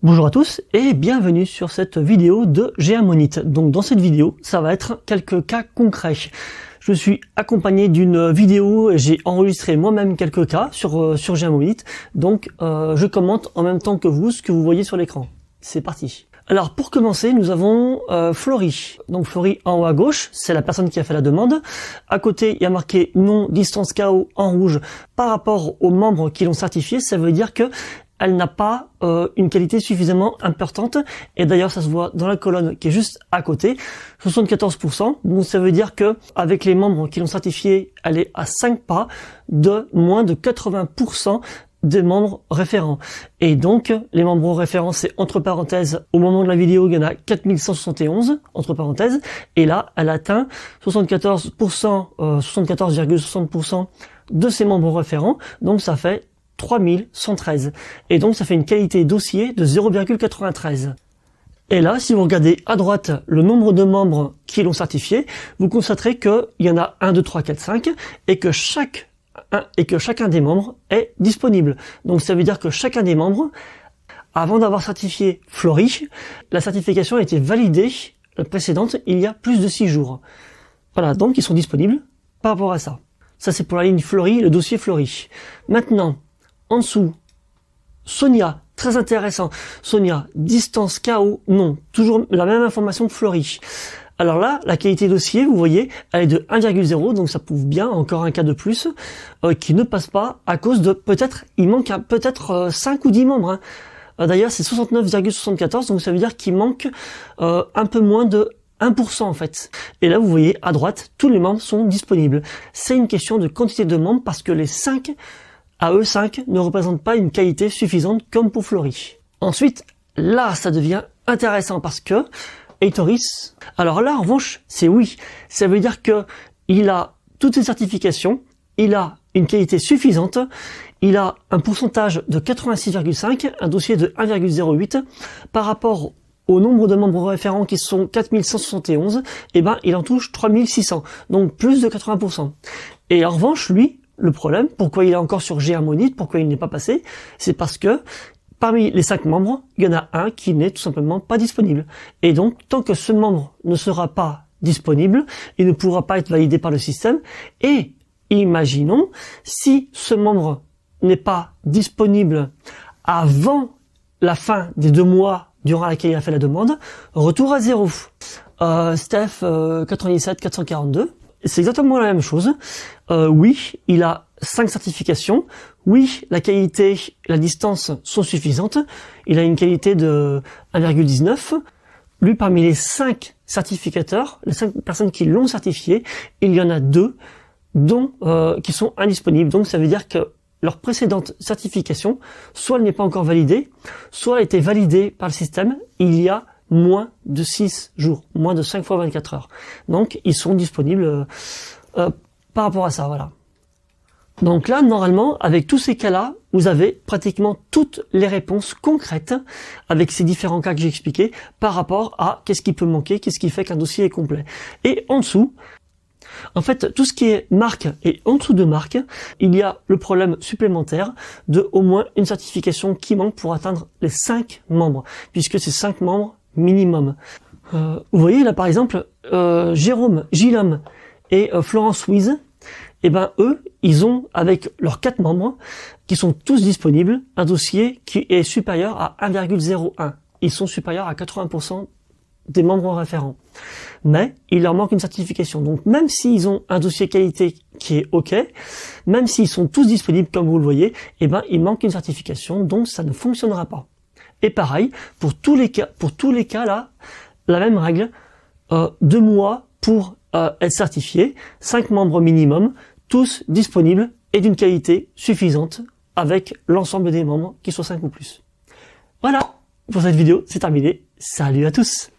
Bonjour à tous et bienvenue sur cette vidéo de GA-Monit. Donc dans cette vidéo, ça va être quelques cas concrets. Je suis accompagné d'une vidéo et j'ai enregistré moi-même quelques cas sur GA-Monit. Donc je commente en même temps que vous ce que vous voyez sur l'écran. C'est parti. Alors pour commencer, nous avons Florie. Donc Florie en haut à gauche, c'est la personne qui a fait la demande. À côté, il y a marqué non distance KO en rouge par rapport aux membres qui l'ont certifié. Ça veut dire que elle n'a pas une qualité suffisamment importante, et d'ailleurs ça se voit dans la colonne qui est juste à côté, 74%, donc ça veut dire que avec les membres qui l'ont certifié, elle est à 5 pas de moins de 80% des membres référents. Et donc les membres référents, c'est entre parenthèses, au moment de la vidéo il y en a 4171 entre parenthèses, et là elle atteint 74,60% de ses membres référents, donc ça fait 3113. Et donc ça fait une qualité dossier de 0,93. Et là, si vous regardez à droite le nombre de membres qui l'ont certifié, vous constaterez qu'il y en a 1, 2, 3, 4, 5 et que chacun des membres est disponible. Donc ça veut dire que chacun des membres, avant d'avoir certifié Florie, la certification a été validée, la précédente, il y a plus de 6 jours. Voilà, donc ils sont disponibles par rapport à ça. Ça c'est pour la ligne Florie, le dossier Florie. Maintenant, en dessous, Sonia, très intéressant. Sonia, distance KO, non. Toujours la même information que Florie. Alors là, la qualité dossier, vous voyez, elle est de 1,0, donc ça prouve bien, encore un cas de plus, qui ne passe pas à cause de, il manque peut-être 5 ou 10 membres. Hein. D'ailleurs, c'est 69,74, donc ça veut dire qu'il manque un peu moins de 1% en fait. Et là, vous voyez, à droite, tous les membres sont disponibles. C'est une question de quantité de membres parce que les 5 à eux 5 ne représentent pas une qualité suffisante comme pour Florie. Ensuite, là, ça devient intéressant parce que Eitoris, alors là, en revanche, c'est oui. Ça veut dire que il a toutes ses certifications, il a une qualité suffisante, il a un pourcentage de 86,5, un dossier de 1,08 par rapport au nombre de membres référents qui sont 4171, et ben, il en touche 3600. Donc, plus de 80%. Et en revanche, lui, le problème, pourquoi il est encore sur GA-Monit, pourquoi il n'est pas passé, c'est parce que parmi les 5 membres, il y en a un qui n'est tout simplement pas disponible. Et donc, tant que ce membre ne sera pas disponible, il ne pourra pas être validé par le système. Et imaginons, si ce membre n'est pas disponible avant la fin des 2 mois durant lesquels il a fait la demande, retour à 0. Steph 97 442. C'est exactement la même chose. Oui, il a 5 certifications. Oui, la qualité, la distance sont suffisantes. Il a une qualité de 1,19. Lui, parmi les 5 certificateurs, les 5 personnes qui l'ont certifié, il y en a 2 dont qui sont indisponibles. Donc ça veut dire que leur précédente certification, soit elle n'est pas encore validée, soit elle a été validée par le système il y a moins de 6 jours, moins de 5 fois 24 heures. Donc, ils sont disponibles par rapport à ça, voilà. Donc là, normalement, avec tous ces cas-là, vous avez pratiquement toutes les réponses concrètes avec ces différents cas que j'ai expliqués par rapport à qu'est-ce qui peut manquer, qu'est-ce qui fait qu'un dossier est complet. Et en dessous, en fait, tout ce qui est marque et en dessous de marque, il y a le problème supplémentaire de au moins une certification qui manque pour atteindre les 5 membres, puisque c'est 5 membres minimum. Vous voyez là par exemple Jérôme, Gilhomme et Florence Louise, et ben eux, ils ont avec leurs 4 membres qui sont tous disponibles un dossier qui est supérieur à 1,01. Ils sont supérieurs à 80% des membres référents. Mais il leur manque une certification. Donc même s'ils ont un dossier qualité qui est OK, même s'ils sont tous disponibles comme vous le voyez, et ben il manque une certification, donc ça ne fonctionnera pas. Et pareil, pour tous les cas là, la même règle, 2 mois pour être certifié, 5 membres minimum, tous disponibles et d'une qualité suffisante avec l'ensemble des membres qui sont 5 ou plus. Voilà, pour cette vidéo, c'est terminé. Salut à tous!